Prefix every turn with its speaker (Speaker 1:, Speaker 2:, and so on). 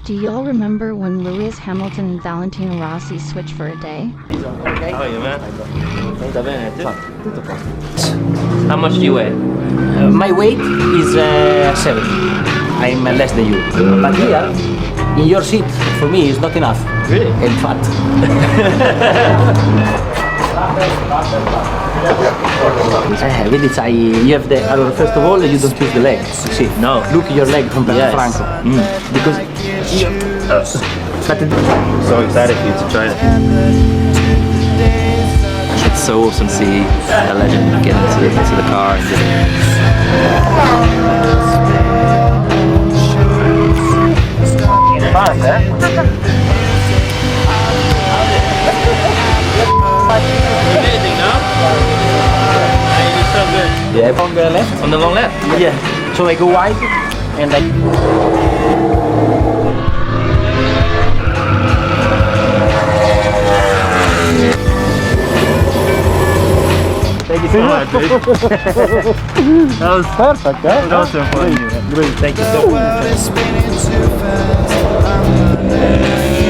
Speaker 1: Do y'all remember when Lewis Hamilton and Valentino Rossi switched for a day?
Speaker 2: How are you, man? How much do you weigh?
Speaker 3: My weight is 70. I'm less than you. But here, in your seat, for me, is not enough.
Speaker 2: Really?
Speaker 3: And fat. Vedi, you have the. Allora, first of all, you don't use the leg. You see?
Speaker 2: No.
Speaker 3: Look at your leg from Franco. Because.
Speaker 2: So excited for you to try it.
Speaker 4: It's so awesome to see a legend get into the car and
Speaker 2: Fast, eh? Amazing, no? You do so good.
Speaker 3: Yeah, on the left.
Speaker 2: On the long left?
Speaker 3: Yeah. So I go wide and I.
Speaker 2: Thank you so much, dude. That was perfect, eh? That was so fun. Great. Thank you so much.